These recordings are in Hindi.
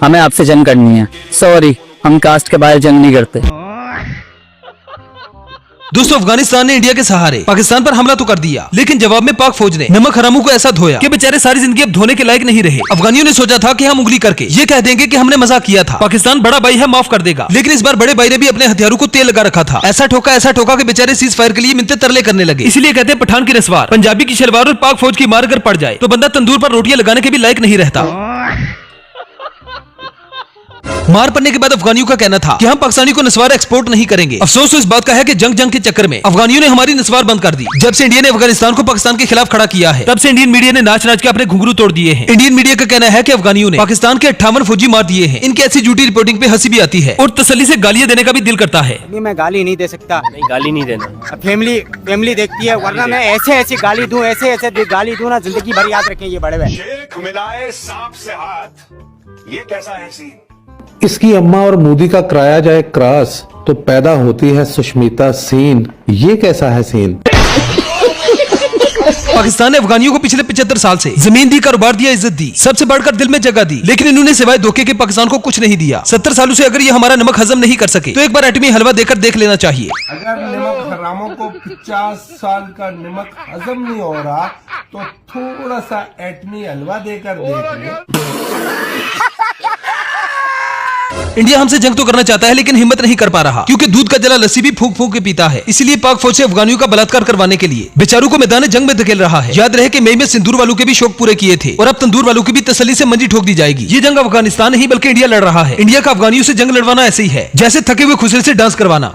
हमें आपसे जंग करनी है। सॉरी, हम कास्ट के बाहर जंग नहीं करते। दोस्तों, अफगानिस्तान ने इंडिया के सहारे पाकिस्तान पर हमला तो कर दिया, लेकिन जवाब में पाक फौज ने नमक हरामों को ऐसा धोया कि बेचारे सारी जिंदगी अब धोने के लायक नहीं रहे। अफगानियों ने सोचा था कि हम उंगली करके ये कह देंगे कि हमने मजाक किया था, पाकिस्तान बड़ा भाई है, माफ कर देगा। लेकिन इस बार बड़े भाई ने भी अपने हथियारों को तेल लगा रखा था। ऐसा ठोका कि बेचारे सीज फायर के लिए मिलते तरले करने लगे। इसलिए कहते हैं पठान की रसवार, पंजाबी की शलवार और पाक फौज की मार अगर पड़ जाए तो बंदा तंदूर पर रोटियां लगाने के भी लायक नहीं रहता। मार पड़ने के बाद अफगानियों का कहना था कि हम पाकिस्तानी को नस्वार एक्सपोर्ट नहीं करेंगे। अफसोस तो इस बात का है कि जंग के चक्कर में अफगानियों ने हमारी नस्वार बंद कर दी। जब से इंडिया ने अफगानिस्तान को पाकिस्तान के खिलाफ खड़ा किया है, तब से इंडियन मीडिया ने नाच नाच के अपने घुंघरू तोड़ दिए हैं। इंडियन मीडिया का कहना है कि अफगानियों ने पाकिस्तान के 58 फौजी मार दिए हैं। इनकी ऐसी झूठी रिपोर्टिंग पे हंसी भी आती है और तसल्ली से गालियां देने का भी दिल करता है। मैं गाली नहीं दे सकता। नहीं, गाली नहीं देना। फैमिली देखती है, वरना मैं ऐसे गाली दूं, ऐसे गाली दूं ना, जिंदगी भर याद रखें ये बड़े भाई। शेख मिलाए सांप से हाथ, ये कैसा है सीन? इसकी अम्मा और मोदी का कराया जाए क्रॉस तो पैदा होती है सुष्मिता सेन। ये कैसा है सीन? पाकिस्तान ने अफगानियों को पिछले 75 साल से जमीन दी, कारोबार दिया, इज्जत दी, सबसे बढ़कर दिल में जगह दी, लेकिन इन्होंने सिवाय धोखे के पाकिस्तान को कुछ नहीं दिया। 70 सालों से अगर ये हमारा नमक हजम नहीं कर सके तो एक बार एटमी हलवा देकर देख लेना चाहिए। अगर नमक हरामों को 50 साल का नमक हजम नहीं हो रहा तो थोड़ा सा एटमी हलवा देकर देख ले। इंडिया हमसे जंग तो करना चाहता है, लेकिन हिम्मत नहीं कर पा रहा, क्योंकि दूध का जला लस्सी भी फूंक फूंक के पीता है। इसीलिए पाक फौज से अफगानियों का बलात्कार करवाने के लिए बेचारों को मैदान जंग में धकेल रहा है। याद रहे कि मई में सिंदूर वालों के भी शौक पूरे किए थे और अब तंदूर वालों की भी तसल्ली से मंजी ठोक दी जाएगी। ये जंग अफगानिस्तान नहीं बल्कि इंडिया लड़ रहा है। इंडिया का अफगानियों से जंग लड़वाना ऐसे ही है जैसे थके हुए खुसरे से डांस करवाना।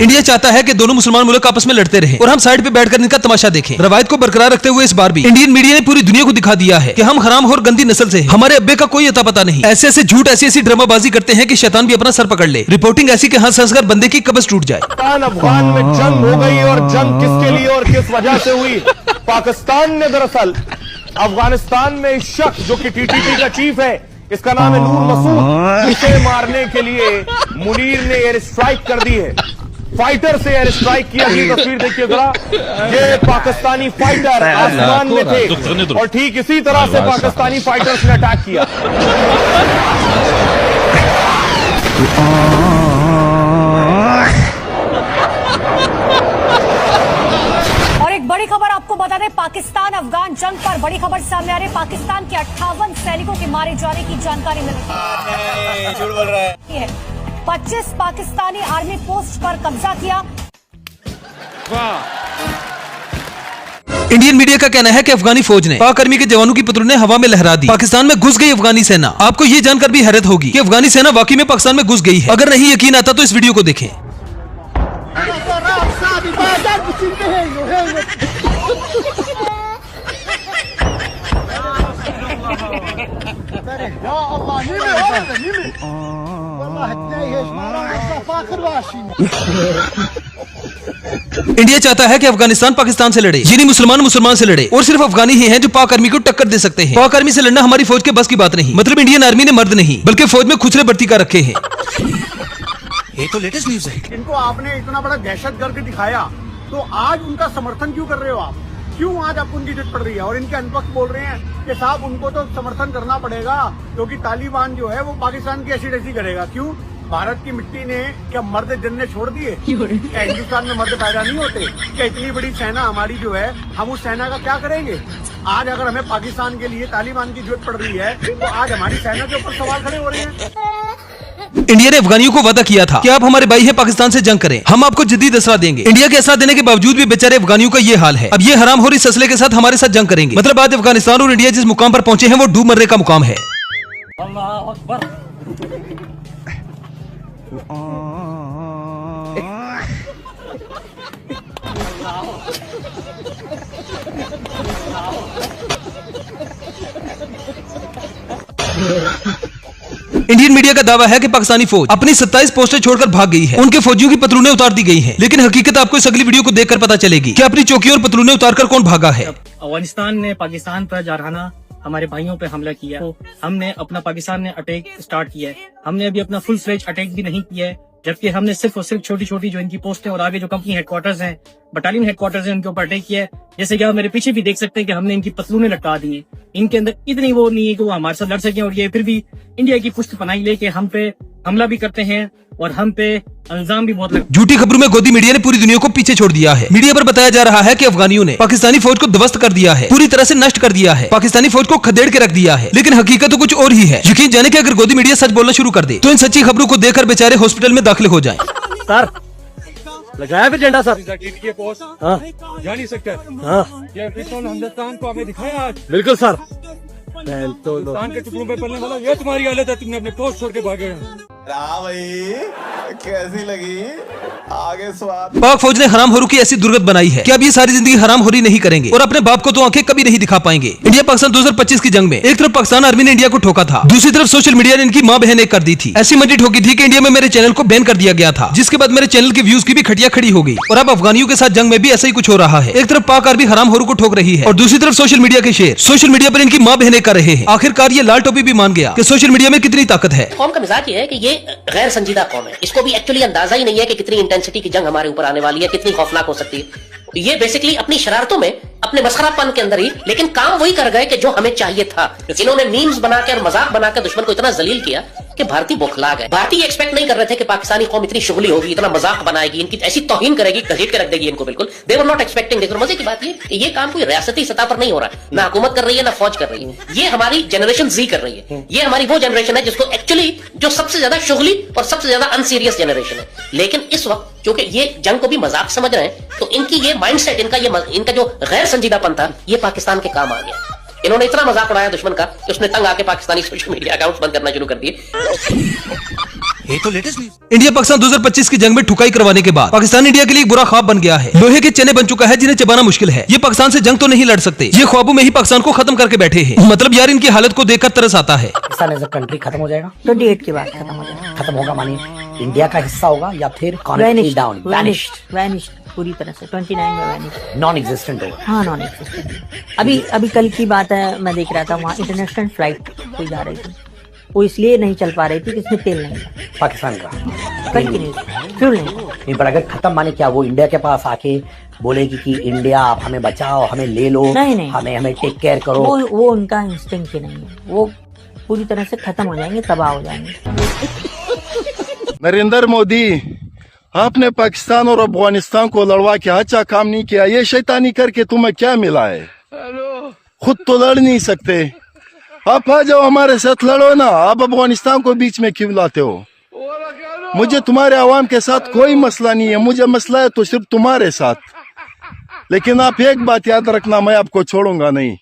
इंडिया चाहता है कि दोनों मुसलमान मुल्क आपस में लड़ते रहें और हम साइड पे बैठकर इनका तमाशा देखें। रवायत को बरकरार रखते हुए इस बार भी इंडियन मीडिया ने पूरी दुनिया को दिखा दिया है कि हम हराम और गंदी नस्ल से हैं। हमारे अब्बे का कोई अता पता नहीं। ऐसे झूठ, ऐसी ड्रामाबाजी करते हैं कि शैतान भी अपना सर पकड़ ले। रिपोर्टिंग ऐसी कि हंस हंसकर बंदे की कब्ज टूट जाए। अफगान में जंग हो गई और जंग किसके लिए और किस वजह से हुई? पाकिस्तान ने दरअसल अफगानिस्तान में शख्स जो कि टीटीपी का चीफ है, इसका नाम है नूर मसूद, इसे मारने के लिए मुनीर ने एयर स्ट्राइक कर दी है। फाइटर से एयर स्ट्राइक किया। ये तस्वीर देखिए जरा, ये पाकिस्तानी फाइटर आसमान में थे और ठीक इसी तरह से पाकिस्तानी फाइटर्स ने अटैक किया। और एक बड़ी खबर आपको बता दें, पाकिस्तान अफगान जंग पर बड़ी खबर सामने आ रही है। पाकिस्तान के 58 सैनिकों के मारे जाने की जानकारी मिल रही है। झूठ बोल रहा है। 25 पाकिस्तानी आर्मी पोस्ट पर कब्जा किया। इंडियन मीडिया का कहना है कि अफगानी फौज ने पाक आर्मी के जवानों की पतलूनें हवा में लहरा दी। पाकिस्तान में घुस गई अफगानी सेना। आपको ये जानकर भी हैरत होगी कि अफगानी सेना वाकई में पाकिस्तान में घुस गई है। अगर नहीं यकीन आता तो इस वीडियो को देखें। इंडिया चाहता है कि अफगानिस्तान पाकिस्तान से लड़े, यानी मुसलमान से लड़े, और सिर्फ अफगानी ही हैं जो पाक आर्मी को टक्कर दे सकते हैं। पाक आर्मी से लड़ना हमारी फौज के बस की बात नहीं। मतलब इंडियन आर्मी ने मर्द नहीं बल्कि फौज में खुचरे भर्ती कर रखे हैं। ये तो लेटेस्ट न्यूज है। इनको आपने इतना बड़ा दहशतगर्द दिखाया, तो आज उनका समर्थन क्यों कर रहे हो आप? क्यों आज आपको उनकी जरूरत पड़ रही है? और इनके अनपक्ष बोल रहे हैं कि साहब उनको तो समर्थन करना पड़ेगा क्योंकि तालिबान जो है वो पाकिस्तान की ऐसी तैसी करेगा। क्यों? भारत की मिट्टी ने क्या मर्द जन्नत छोड़ दिए? क्या हिंदुस्तान में मर्द पैदा नहीं होते? क्या इतनी बड़ी सेना हमारी जो है, हम उस सेना का क्या करेंगे? आज अगर हमें पाकिस्तान के लिए तालिबान की जरूरत पड़ रही है तो आज हमारी सेना के ऊपर सवाल खड़े हो रहे हैं। इंडिया ने अफगानियों को वादा किया था कि आप हमारे भाई हैं, पाकिस्तान से जंग करें, हम आपको जदीद असला देंगे। इंडिया के असला देने के बावजूद भी बेचारे अफगानियों का ये हाल है। अब ये हराम हो इस असले के साथ हमारे साथ जंग करेंगे। मतलब आज अफगानिस्तान और इंडिया जिस मुकाम पर पहुंचे हैं वो डूब मरने का मुकाम है। अल्लाह अकबर। इंडियन मीडिया का दावा है कि पाकिस्तानी फौज अपनी 27 पोस्टें छोड़कर भाग गई है। उनके फौजियों की पतलूनें उतार दी गई हैं। लेकिन हकीकत आपको इस अगली वीडियो को देखकर पता चलेगी कि अपनी चौकियों और पतलूनें उतारकर कौन भागा है। अफगानिस्तान ने पाकिस्तान पर जारहाना हमारे भाइयों पे हमला किया, तो हमने अपना पाकिस्तान ने अटैक स्टार्ट किया है। हमने अभी अपना फुल फ्लेज अटैक भी नहीं किया है, जबकि हमने सिर्फ और सिर्फ छोटी छोटी जो इनकी पोस्ट है और आगे जो कंपनी हेडक्वार्टर्स हैं, बटालियन हेडक्वार्टर्स हैं, उनके ऊपर अटैक किया है। जैसे कि आप मेरे पीछे भी देख सकते हैं कि हमने इनकी पतलूने लटका दी है। इनके अंदर इतनी वो नहीं है कि वो हमारे साथ लड़ सकें, और ये फिर भी इंडिया की पुष्ट पनाही लेके हम पे हमला भी करते हैं और हम पे इल्जाम भी बहुत लगता है। झूठी खबरों में गोदी मीडिया ने पूरी दुनिया को पीछे छोड़ दिया है। मीडिया पर बताया जा रहा है कि अफगानियों ने पाकिस्तानी फौज को ध्वस्त कर दिया है, पूरी तरह से नष्ट कर दिया है, पाकिस्तानी फौज को खदेड़ के रख दिया है। लेकिन हकीकत तो कुछ और ही है। यकीन जाने कि अगर गोदी मीडिया सच बोलना शुरू कर दे तो इन सच्ची खबरों को देखकर बेचारे हॉस्पिटल में दाखिल हो जाएं। सर लगाया फिर झंडा सर? हाँ जा नहीं सकते। हाँ ये हिंदुस्तान को हमें दिखाया आज। बिल्कुल सर। हिंदुस्तान के टुकड़ों पे पलने वाला ये तुम्हारी हालत है, तुमने अपने पोस्ट छोड़ के भागे। कैसी लगी आगे स्वाद। पाक फौज ने हरामखोरों की ऐसी दुर्गत बनाई है कि अब ये सारी जिंदगी हरामखोरी नहीं करेंगे और अपने बाप को तो आंखें कभी नहीं दिखा पाएंगे। इंडिया पाकिस्तान 2025 की जंग में एक तरफ पाकिस्तान आर्मी ने इंडिया को ठोका था, दूसरी तरफ सोशल मीडिया ने इनकी मां बहन एक कर दी थी। ऐसी मंडी ठोकी थी कि इंडिया में मेरे चैनल को बैन कर दिया गया था, जिसके बाद मेरे चैनल की व्यूज की भी खटिया खड़ी हो गई। और अब अफगानियों के साथ जंग में भी ऐसा ही कुछ हो रहा है। एक तरफ पाक आर्मी हरामखोरों को ठोक रही है और दूसरी तरफ सोशल मीडिया के शेर सोशल मीडिया पर इनकी मां बहनें कर रहे हैं। आखिरकार ये लाल टोपी भी मान गया कि सोशल मीडिया में कितनी ताकत है। कौम का मिजाज ये है कि ये गैर संजीदा कौम है, इसको भी एक्चुअली अंदाजा ही नहीं है कि कितनी इंटेंसिटी की जंग हमारे ऊपर आने वाली है, कितनी खौफनाक हो सकती है। ये बेसिकली अपनी शरारतों में, अपने मसखरापन के अंदर ही, लेकिन काम वही कर गए कि जो हमें चाहिए था। इन्होंने मीम्स बनाकर मजाक बनाकर दुश्मन को इतना जलील किया कि भारतीय बौखला गए। भारतीय एक्सपेक्ट नहीं कर रहे थे कि पाकिस्तानी कौम इतनी शुगली होगी, इतना मजाक बनाएगी, इनकी ऐसी तौहीन करेगी, घसीट के रख देगी इनको। बिल्कुल दे वर नॉट एक्सपेक्टिंग। देखो मजे की बात ये काम कोई रियासती सतह पर नहीं हो रहा है, ना हुकूमत कर रही है ना फौज कर रही है, ये हमारी जनरेशन जी कर रही है। ये हमारी वो जनरेशन है जिसको एक्चुअली जो सबसे ज्यादा शुगली और सबसे ज्यादा अनसीरियस जनरेशन है। लेकिन इस वक्त क्योंकि ये जंग को भी मजाक समझ रहे हैं, तो इनकी ये माइंडसेट, इनका जो गैर संजीदापन था, ये पाकिस्तान के काम आ गया। इन्होंने इतना मजाक उड़ाया दुश्मन का कि उसने तंग आके पाकिस्तानी सोशल मीडिया अकाउंट्स बंद करना शुरू कर दिए। ये तो लेटेस्ट न्यूज़। इंडिया पाकिस्तान 2025 की जंग में ठुकाई करवाने के बाद पाकिस्तान इंडिया के लिए एक बुरा ख्वाब बन गया है। लोहे के चने बन चुका है जिन्हें चबाना मुश्किल है। ये पाकिस्तान से जंग तो नहीं लड़ सकते, ये ख्वाबों में ही पाकिस्तान को खत्म करके बैठे हैं। मतलब यार इनकी हालत को देखकर तरस आता है। पाकिस्तान एज अ कंट्री खत्म हो जाएगा 28 के बाद खत्म हो जाएगा। खत्म होगा मानिए इंडिया का हिस्सा होगा या फिर पूरी तरह से 29 में वैनिश, नॉन एग्जिस्टेंट होगा। हाँ नॉन एग्जिस्टेंट। अभी कल की बात है, मैं देख रहा था वहाँ इंटरनेशनल फ्लाइट कोई जा रही थी, वो इसलिए नहीं चल पा रही थी कि इसमें तेल नहीं था। पाकिस्तान का कल की न्यूज़ फ्यूल नहीं। पर अगर खत्म माने क्या वो इंडिया के पास आके बोलेगी कि इंडिया आप हमें बचाओ, हमें ले लो, नहीं। हमें टेक केयर करो? वो उनका इंस्टिंक्ट ही नहीं है। वो पूरी तरह से खत्म हो जाएंगे, तबाह हो जाएंगे। नरेंद्र मोदी, आपने पाकिस्तान और अफगानिस्तान को लड़वा के अच्छा काम नहीं किया। ये शैतानी करके तुम्हें क्या मिला है? खुद तो लड़ नहीं सकते, आप आ जाओ हमारे साथ लड़ो ना। आप अफगानिस्तान को बीच में क्यों लाते हो? मुझे तुम्हारे आवाम के साथ कोई मसला नहीं है, मुझे मसला है तो सिर्फ तुम्हारे साथ। लेकिन आप एक बात याद रखना, मैं आपको छोड़ूंगा नहीं।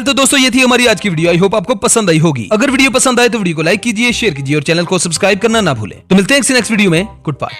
तो दोस्तों ये थी हमारी आज की वीडियो। आई होप आपको पसंद आई होगी। अगर वीडियो पसंद आए तो वीडियो को लाइक कीजिए, शेयर कीजिए और चैनल को सब्सक्राइब करना ना भूलें। तो मिलते हैं नेक्स्ट वीडियो में। Good bye.